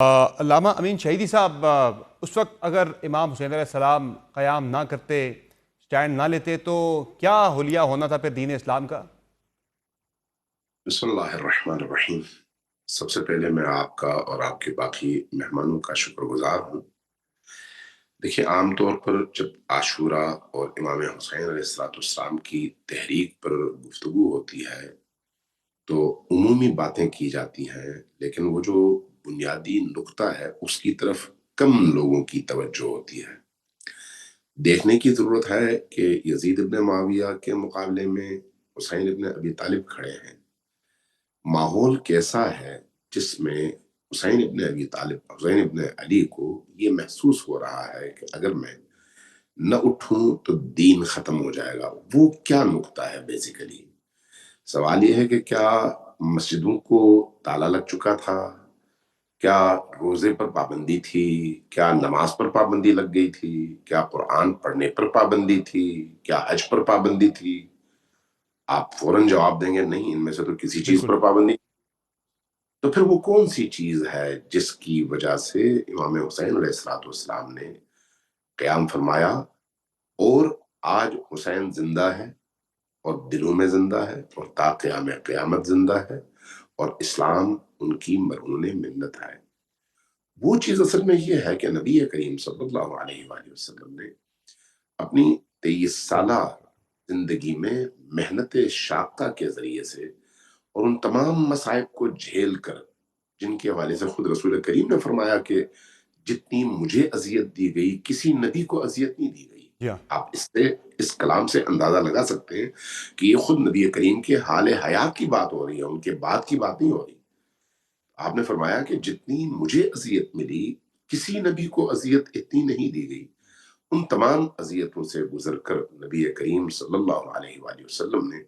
علامہ امین شہیدی صاحب، اس وقت اگر امام حسین علیہ السلام قیام نہ کرتے، سٹینڈ نہ لیتے، تو کیا حلیہ ہونا تھا پھر دین اسلام کا؟ بسم اللہ الرحمن الرحیم۔ سب سے پہلے میں آپ کا اور آپ کے باقی مہمانوں کا شکر گزار ہوں۔ دیکھیے، عام طور پر جب عاشورہ اور امام حسین علیہ السلام کی تحریک پر گفتگو ہوتی ہے تو عمومی باتیں کی جاتی ہیں، لیکن وہ جو بنیادی نقطہ ہے اس کی طرف کم لوگوں کی توجہ ہوتی ہے۔ دیکھنے کی ضرورت ہے کہ یزید ابن معاویہ کے مقابلے میں حسین ابن ابی طالب کھڑے ہیں۔ ماحول کیسا ہے جس میں حسین ابن علی کو یہ محسوس ہو رہا ہے کہ اگر میں نہ اٹھوں تو دین ختم ہو جائے گا؟ وہ کیا نقطہ ہے؟ بیسیکلی سوال یہ ہے کہ کیا مسجدوں کو تالا لگ چکا تھا؟ کیا روزے پر پابندی تھی؟ کیا نماز پر پابندی لگ گئی تھی؟ کیا قرآن پڑھنے پر پابندی تھی؟ کیا حج پر پابندی تھی؟ آپ فوراً جواب دیں گے نہیں، ان میں سے تو کسی چیز بالکل۔ پر پابندی۔ تو پھر وہ کون سی چیز ہے جس کی وجہ سے امام حسین علیہ السلام نے قیام فرمایا اور آج حسین زندہ ہے اور دلوں میں زندہ ہے اور تا قیام قیامت زندہ ہے اور اسلام ان کی مرہون منت ہے؟ وہ چیز اصل میں یہ ہے کہ نبی کریم صلی اللہ علیہ وآلہ وسلم نے اپنی 23 سالہ زندگی میں محنت شاقہ کے ذریعے سے اور ان تمام مصائب کو جھیل کر، جن کے حوالے سے خود رسول کریم نے فرمایا کہ جتنی مجھے اذیت دی گئی کسی نبی کو اذیت نہیں دی گئی۔ یا آپ اس کلام سے اندازہ لگا سکتے ہیں کہ یہ خود نبی کریم کے حال حیات کی بات ہو رہی ہے، ان کے بعد کی بات نہیں ہو رہی۔ آپ نے فرمایا کہ جتنی مجھے اذیت ملی کسی نبی کو اذیت اتنی نہیں دی گئی۔ ان تمام اذیتوں سے گزر کر نبی کریم صلی اللہ علیہ وآلہ وسلم نے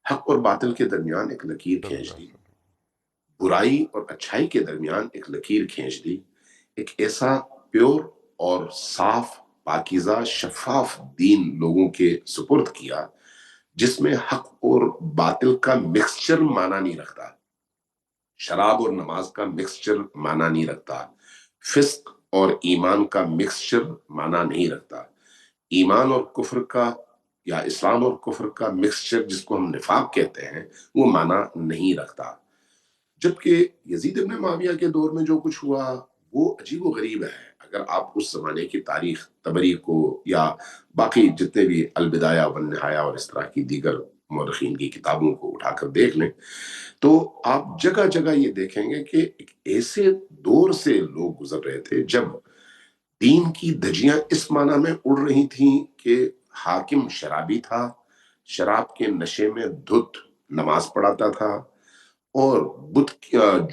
حق اور باطل کے درمیان ایک لکیر صلی اللہ کھینچ دی، علیہ وسلم۔ برائی اور اچھائی کے درمیان ایک لکیر کھینچ دی، ایک ایسا پیور اور صاف پاکیزہ شفاف دین لوگوں کے سپرد کیا جس میں حق اور باطل کا مکسچر معنی نہیں رکھتا، شراب اور نماز کا مکسچر معنی نہیں رکھتا، فسق اور ایمان کا مکسچر معنی نہیں رکھتا، ایمان اور کفر کا یا اسلام اور کفر کا مکسچر جس کو ہم نفاق کہتے ہیں وہ معنی نہیں رکھتا۔ جبکہ یزید ابن معاویہ کے دور میں جو کچھ ہوا وہ عجیب و غریب ہے۔ اگر آپ اس زمانے کی تاریخ طبری کو یا باقی جتنے بھی البدایہ والنہایہ اور اس طرح کی دیگر مورخین کی کتابوں کو اٹھا کر دیکھ لیں تو آپ جگہ جگہ یہ دیکھیں گے کہ ایک ایسے دور سے لوگ گزر رہے تھے جب دین کی دھجیاں اس معنی میں اڑ رہی تھیں کہ حاکم شرابی تھا، شراب کے نشے میں دھت نماز پڑھاتا تھا اور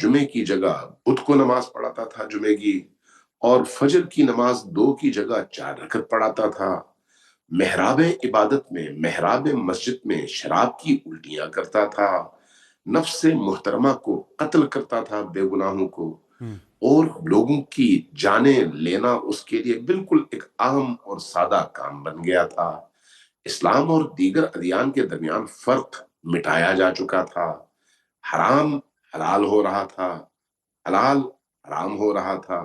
جمعے کی جگہ بدھ کو نماز پڑھاتا تھا جمعے کی، اور فجر کی نماز 2 کی جگہ 4 رکعت پڑھاتا تھا، محراب عبادت میں محراب مسجد میں شراب کی الٹیاں کرتا تھا، نفس محترمہ کو قتل کرتا تھا، بے گناہوں کو، ہم۔ اور لوگوں کی جانیں لینا اس کے لیے بالکل ایک عام اور سادہ کام بن گیا تھا۔ اسلام اور دیگر ادیان کے درمیان فرق مٹایا جا چکا تھا، حرام حلال ہو رہا تھا، حلال حرام ہو رہا تھا،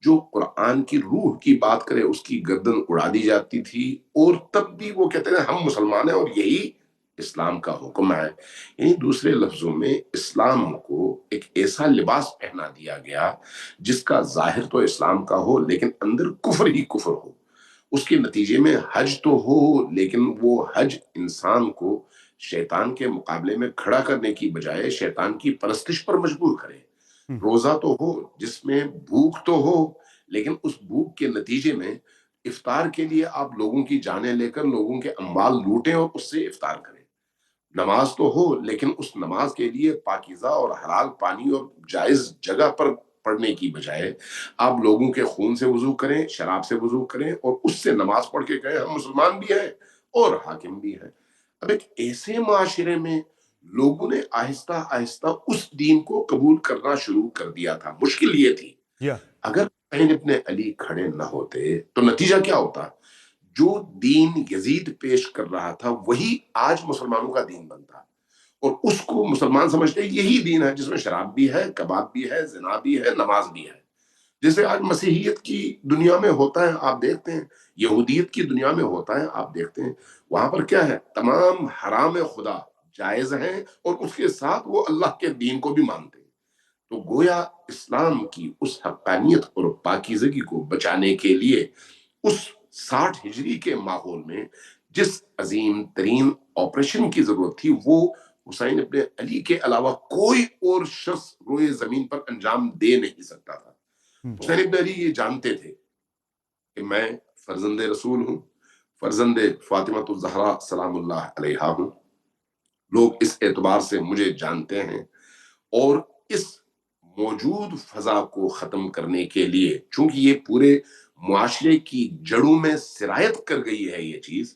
جو قرآن کی روح کی بات کرے اس کی گردن اڑا دی جاتی تھی، اور تب بھی وہ کہتے ہیں ہم مسلمان ہیں اور یہی اسلام کا حکم ہے۔ یعنی دوسرے لفظوں میں اسلام کو ایک ایسا لباس پہنا دیا گیا جس کا ظاہر تو اسلام کا ہو لیکن اندر کفر ہی کفر ہو۔ اس کے نتیجے میں حج تو ہو لیکن وہ حج انسان کو شیطان کے مقابلے میں کھڑا کرنے کی بجائے شیطان کی پرستش پر مجبور کرے۔ روزہ تو ہو جس میں بھوک تو ہو لیکن اس بھوک کے نتیجے میں افطار کے لیے آپ لوگوں کی جانیں لے کر لوگوں کے اموال لوٹیں اور اس سے افطار کریں۔ نماز تو ہو لیکن اس نماز کے لیے پاکیزہ اور حلال پانی اور جائز جگہ پر پڑھنے کی بجائے آپ لوگوں کے خون سے وضو کریں، شراب سے وضو کریں اور اس سے نماز پڑھ کے کہیں ہم مسلمان بھی ہیں اور حاکم بھی ہیں۔ اب ایک ایسے معاشرے میں لوگوں نے آہستہ آہستہ اس دین کو قبول کرنا شروع کر دیا تھا۔ مشکل یہ تھی یا اگر حسین ابن علی کھڑے نہ ہوتے تو نتیجہ کیا ہوتا؟ جو دین یزید پیش کر رہا تھا وہی آج مسلمانوں کا دین بنتا، اور اس کو مسلمان سمجھتے ہیں یہی دین ہے جس میں شراب بھی ہے، کباب بھی ہے، زنا بھی ہے، نماز بھی ہے۔ جیسے آج مسیحیت کی دنیا میں ہوتا ہے آپ دیکھتے ہیں، یہودیت کی دنیا میں ہوتا ہے آپ دیکھتے ہیں، وہاں پر کیا ہے، تمام حرام خدا جائز ہیں اور اس کے ساتھ وہ اللہ کے دین کو بھی مانتے ہیں۔ تو گویا اسلام کی اس حقانیت اور پاکیزگی کو بچانے کے لیے اس 60 ہجری کے ماحول میں جس عظیم ترین آپریشن کی ضرورت تھی، وہ حسین ابن علی کے علاوہ کوئی اور شخص روئے زمین پر انجام دے نہیں سکتا تھا۔ حسین ابن علی یہ جانتے تھے کہ میں فرزند رسول ہوں، فرزند فاطمہ الزہرا سلام اللہ علیہا ہوں، لوگ اس اعتبار سے مجھے جانتے ہیں، اور اس موجود فضا کو ختم کرنے کے لیے چونکہ یہ پورے معاشرے کی جڑوں میں سرایت کر گئی ہے یہ چیز،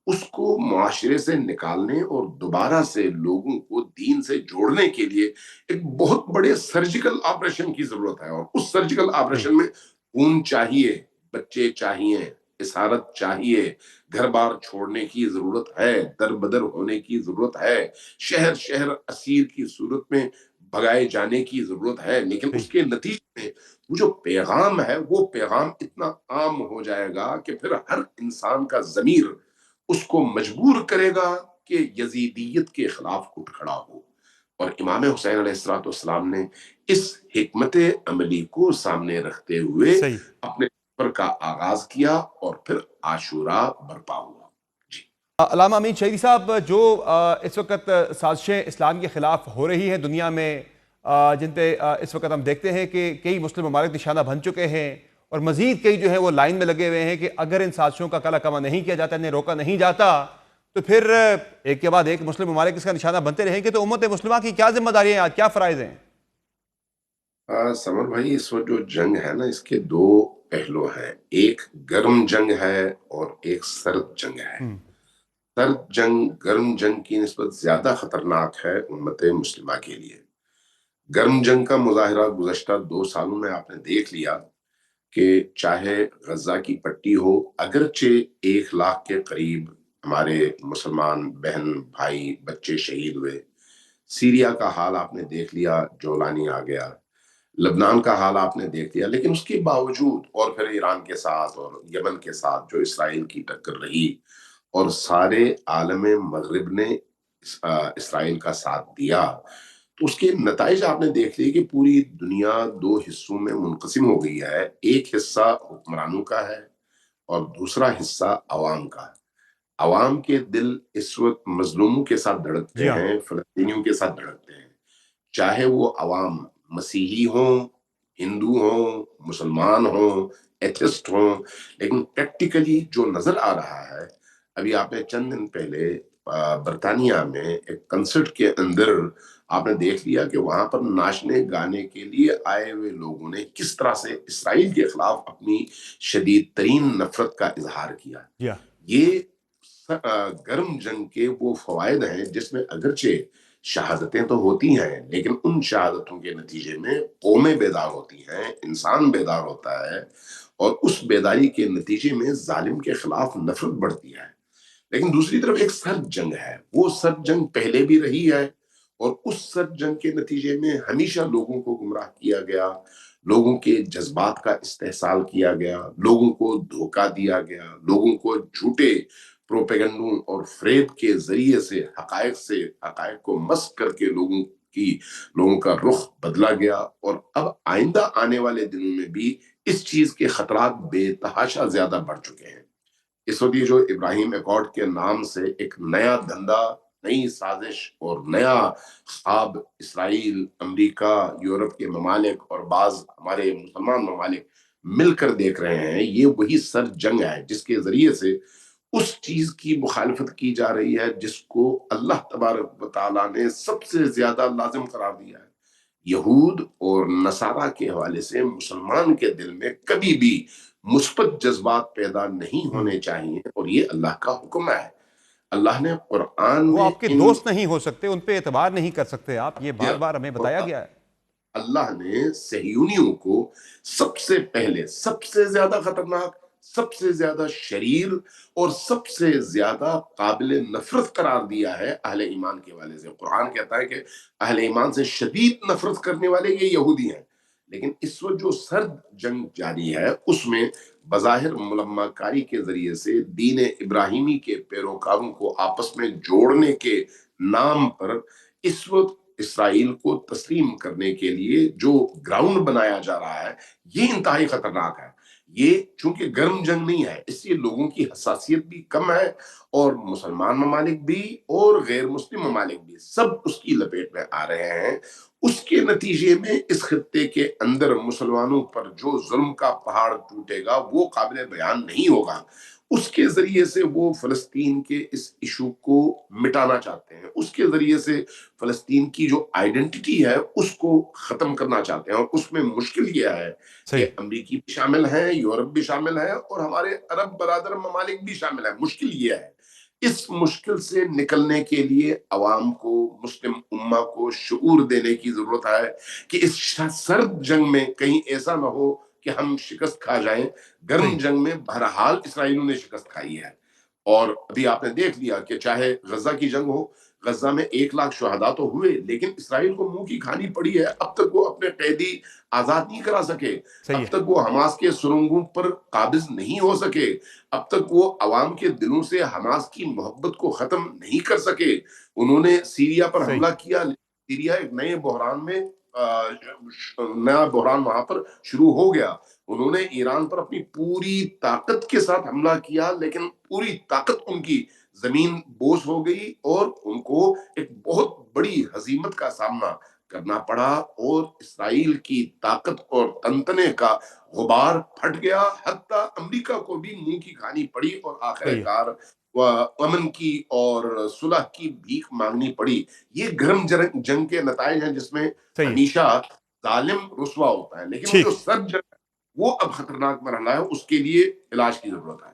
اس کو معاشرے سے نکالنے اور دوبارہ سے لوگوں کو دین سے جوڑنے کے لیے ایک بہت بڑے سرجیکل آپریشن کی ضرورت ہے، اور اس سرجیکل جی آپریشن میں خون چاہیے، بچے چاہیے، اسارت چاہیے، گھر بار چھوڑنے کی ضرورت ہے، در بدر ہونے کی ضرورت ہے، شہر شہر اسیر کی صورت میں بھگائے جانے کی ضرورت ہے، لیکن جی اس کے نتیجے میں وہ جو پیغام ہے وہ پیغام اتنا عام ہو جائے گا کہ پھر ہر انسان کا ضمیر اس کو مجبور کرے گا کہ یزیدیت کے خلاف اٹھ کھڑا ہو۔ اور امام حسین علیہ السلاۃ والسلام نے اس حکمت عملی کو سامنے رکھتے ہوئے صحیح۔ اپنے سفر کا آغاز کیا اور پھر عاشورہ برپا ہوا۔ جی علامہ امین شہیدی صاحب، جو اس وقت سازشیں اسلام کے خلاف ہو رہی ہیں دنیا میں، جن پہ اس وقت ہم دیکھتے ہیں کہ کئی مسلم ممالک نشانہ بن چکے ہیں، اور مزید کئی جو ہیں وہ لائن میں لگے ہوئے ہیں کہ اگر ان سازشوں کا کلا کما نہیں کیا جاتا، انہیں روکا نہیں جاتا، تو پھر ایک کے بعد ایک مسلم ممالک اس کا نشانہ بنتے رہیں گے۔ تو امت مسلمہ کی کیا ذمہ داریاں ہیں آج، کیا فرائض ہیں؟ سمر بھائی، اس وقت جو جنگ ہے نا، اس کے دو پہلو ہیں، ایک گرم جنگ ہے اور ایک سرد جنگ ہے۔ سرد جنگ گرم جنگ کی نسبت زیادہ خطرناک ہے امت مسلمہ کے لیے۔ گرم جنگ کا مظاہرہ گزشتہ 2 سالوں میں آپ نے دیکھ لیا کہ چاہے غزہ کی پٹی ہو، اگرچہ 1 لاکھ کے قریب ہمارے مسلمان بہن بھائی بچے شہید ہوئے، سیریا کا حال آپ نے دیکھ لیا، جولانی آ گیا، لبنان کا حال آپ نے دیکھ لیا، لیکن اس کے باوجود اور پھر ایران کے ساتھ اور یمن کے ساتھ جو اسرائیل کی ٹکر رہی، اور سارے عالم مغرب نے اسرائیل کا ساتھ دیا، تو اس کے نتائج آپ نے دیکھ لیے کہ پوری دنیا 2 حصوں میں منقسم ہو گئی ہے۔ ایک حصہ حکمرانوں کا ہے اور دوسرا حصہ عوام کا ہے۔ عوام کے دل اس وقت مظلوموں کے ساتھ جی دھڑکتے ہاں۔ ہیں، فلسطینیوں کے ساتھ دھڑکتے ہیں، چاہے وہ عوام مسیحی ہوں، ہندو ہوں، مسلمان ہوں، ایتھسٹ ہوں، لیکن پریکٹیکلی جو نظر آ رہا ہے، ابھی آپ نے چند دن پہلے برطانیہ میں ایک کنسرٹ کے اندر آپ نے دیکھ لیا کہ وہاں پر ناچنے گانے کے لیے آئے ہوئے لوگوں نے کس طرح سے اسرائیل کے خلاف اپنی شدید ترین نفرت کا اظہار کیا۔ جی ہاں۔ یہ گرم جنگ کے وہ فوائد ہیں جس میں اگرچہ شہادتیں تو ہوتی ہیں، لیکن ان شہادتوں کے نتیجے میں قومیں بیدار ہوتی ہیں، انسان بیدار ہوتا ہے، اور اس بیداری کے نتیجے میں ظالم کے خلاف نفرت بڑھتی ہے۔ لیکن دوسری طرف ایک سرد جنگ ہے، وہ سرد جنگ پہلے بھی رہی ہے، اور اس سرد جنگ کے نتیجے میں ہمیشہ لوگوں کو گمراہ کیا گیا، لوگوں کے جذبات کا استحصال کیا گیا، لوگوں کو دھوکہ دیا گیا، لوگوں کو جھوٹے پروپیگنڈوں اور فریب کے ذریعے سے حقائق کو مسخ کر کے لوگوں کا رخ بدلا گیا، اور اب آئندہ آنے والے دنوں میں بھی اس چیز کے خطرات بے تحاشا زیادہ بڑھ چکے ہیں۔ اس وقت یہ جو ابراہیم ایکارڈ کے نام سے ایک نیا دھندا، نئی سازش اور نیا خواب اسرائیل، امریکہ، یورپ کے ممالک اور بعض ہمارے مسلمان ممالک مل کر دیکھ رہے ہیں، یہ وہی سر جنگ ہے جس کے ذریعے سے اس چیز کی مخالفت کی جا رہی ہے جس کو اللہ تبارک و تعالیٰ نے سب سے زیادہ لازم قرار دیا ہے۔ یہود اور نصارہ کے حوالے سے مسلمان کے دل میں کبھی بھی مثبت جذبات پیدا نہیں ہونے چاہیے، اور یہ اللہ کا حکم ہے۔ اللہ نے قرآن وہ میں آپ کے دوست نہیں ہو سکتے، ان پہ اعتبار نہیں کر سکتے آپ، یہ بار بار ہمیں بتایا گیا ہے۔ اللہ نے صہیونیوں کو سب سے پہلے، سب سے زیادہ خطرناک، سب سے زیادہ شریر اور سب سے زیادہ قابل نفرت قرار دیا ہے اہل ایمان کے والے سے۔ قرآن کہتا ہے کہ اہل ایمان سے شدید نفرت کرنے والے یہ یہودی ہیں، لیکن اس وقت جو سرد جنگ جاری ہے اس میں بظاہر ملمہ کاری کے ذریعے سے دین ابراہیمی کے پیروکاروں کو آپس میں جوڑنے کے نام پر اس وقت اسرائیل کو تسلیم کرنے کے لیے جو گراؤنڈ بنایا جا رہا ہے یہ انتہائی خطرناک ہے. یہ چونکہ گرم جنگ نہیں ہے اس لیے لوگوں کی حساسیت بھی کم ہے، اور مسلمان ممالک بھی اور غیر مسلم ممالک بھی سب اس کی لپیٹ میں آ رہے ہیں. اس کے نتیجے میں اس خطے کے اندر مسلمانوں پر جو ظلم کا پہاڑ ٹوٹے گا وہ قابل بیان نہیں ہوگا. اس کے ذریعے سے وہ فلسطین کے اس ایشو کو مٹانا چاہتے ہیں، اس کے ذریعے سے فلسطین کی جو آئیڈینٹی ہے اس کو ختم کرنا چاہتے ہیں. اور اس میں مشکل یہ ہے کہ صحیح. امریکی بھی شامل ہیں، یورپ بھی شامل ہیں، اور ہمارے عرب برادر ممالک بھی شامل ہیں. مشکل یہ ہے اس مشکل سے نکلنے کے لیے عوام کو، مسلم امہ کو شعور دینے کی ضرورت ہے کہ اس سرد جنگ میں کہیں ایسا نہ ہو کہ ہم شکست کھا جائیں. گرم صحیح. جنگ میں بہرحال اسرائیلیوں نے شکست کھائی ہے. اور ابھی آپ نے دیکھ لیا کہ چاہے غزہ کی جنگ ہو، غزہ میں 1 لاکھ شہداء تو ہوئے لیکن اسرائیل کو منہ کی کھانی پڑی ہے. اب تک وہ اپنے قیدی آزاد نہیں کرا سکے، صحیح اب ہے. تک وہ حماس کے سرنگوں پر قابض نہیں ہو سکے، اب تک وہ عوام کے دلوں سے حماس کی محبت کو ختم نہیں کر سکے. انہوں نے سیریا پر صحیح. حملہ کیا، سیریا ایک نئے بحران میں نیا بحران وہاں پر شروع ہو گیا. انہوں نے ایران پر اپنی پوری طاقت کے ساتھ حملہ کیا لیکن پوری طاقت ان کی زمین بوس ہو گئی اور ان کو ایک بہت بڑی ہزیمت کا سامنا کرنا پڑا، اور اسرائیل کی طاقت اور تنتنے کا غبار پھٹ گیا. حتیٰ امریکہ کو بھی منہ کی کھانی پڑی اور آخر صحیح ہے. کار امن کی اور صلح کی بھیک مانگنی پڑی. یہ گرم جنگ کے نتائج ہیں جس میں صحیح ہے. ہمیشہ ظالم رسوا ہوتا ہے، لیکن وہ جو ٹھیک. سرد جنگ ہے وہ اب خطرناک مرحلہ ہے، اس کے لیے علاج کی ضرورت ہے.